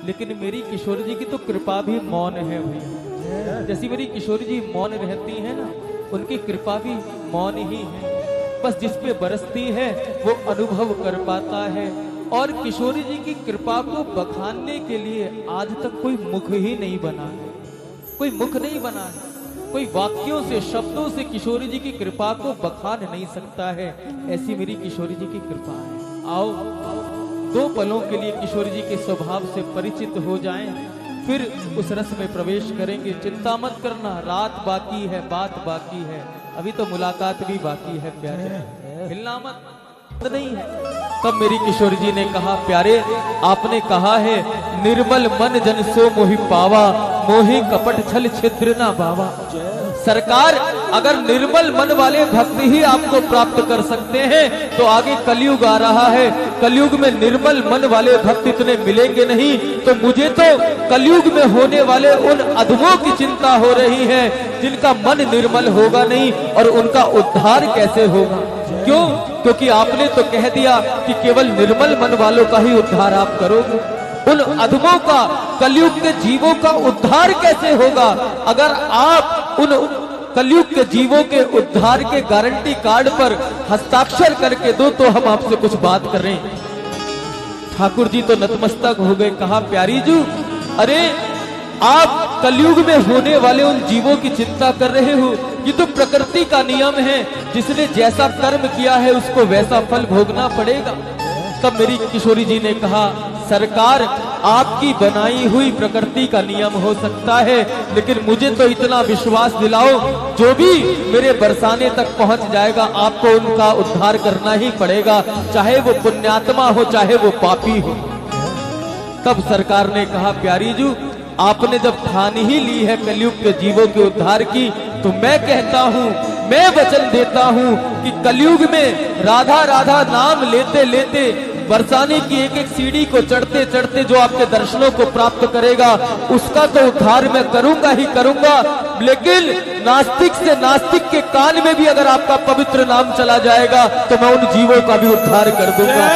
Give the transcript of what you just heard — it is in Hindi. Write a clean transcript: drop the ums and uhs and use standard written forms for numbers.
लेकिन मेरी किशोरी जी की तो कृपा भी मौन है भैया। जैसी मेरी किशोरी जी मौन रहती है ना, उनकी कृपा भी मौन ही है। बस जिस पे बरसती है वो अनुभव कर पाता है। और किशोरी जी की कृपा को बखानने के लिए आज तक कोई मुख ही नहीं बना है, कोई मुख नहीं बना है, कोई वाक्यों से शब्दों से किशोरी जी की कृपा को बखान नहीं सकता है। ऐसी मेरी किशोरी जी की कृपा है। आओ दो पलों के लिए किशोरी जी के स्वभाव से परिचित हो जाएं, फिर उस रस में प्रवेश करेंगे। चिंता मत करना, रात बाकी है, बात बाकी है, अभी तो मुलाकात भी बाकी है प्यारे, हिलना मत नहीं है। तब मेरी किशोरी जी ने कहा, प्यारे आपने कहा है निर्मल मन जन सो मोहि पावा, मोहि कपट छल छिद्र ना बावा। सरकार अगर निर्मल मन वाले भक्त ही आपको प्राप्त कर सकते हैं तो आगे कलयुग आ रहा है, कलयुग में निर्मल मन वाले भक्त इतने मिलेंगे नहीं। तो मुझे तो कलयुग में होने वाले उन अधमों की चिंता हो रही है जिनका मन निर्मल होगा नहीं, और उनका उद्धार कैसे होगा। क्यों? क्योंकि आपने तो कह दिया कि केवल निर्मल मन वालों का ही उद्धार आप करोगे। उन अधमों का, कलयुग के जीवों का उद्धार कैसे होगा अगर आप उन कलयुग के जीवों के उद्धार के गारंटी कार्ड पर हस्ताक्षर करके दो तो हम आपसे कुछ बात करें। ठाकुर जी तो नतमस्तक हो गए। कहा, प्यारी जी अरे आप कलयुग में होने वाले उन जीवों की चिंता कर रहे हो, ये तो प्रकृति का नियम है, जिसने जैसा कर्म किया है उसको वैसा फल भोगना पड़ेगा। तब मेरी किशोरी जी ने कहा, सरकार आपकी बनाई हुई प्रकृति का नियम हो सकता है, लेकिन मुझे तो इतना विश्वास दिलाओ, जो भी मेरे बरसाने तक पहुंच जाएगा आपको उनका उद्धार करना ही पड़ेगा, चाहे वो पुण्यात्मा हो चाहे वो पापी हो। तब सरकार ने कहा, प्यारी जी आपने जब ठान ही ली है कलयुग के जीवों के उद्धार की, तो मैं कहता हूँ, मैं वचन देता हूँ कि कलयुग में राधा राधा नाम लेते लेते बरसाने की एक एक सीढ़ी को चढ़ते चढ़ते जो आपके दर्शनों को प्राप्त करेगा उसका तो उद्धार मैं करूंगा ही करूंगा। लेकिन नास्तिक से नास्तिक के कान में भी अगर आपका पवित्र नाम चला जाएगा तो मैं उन जीवों का भी उद्धार कर दूंगा।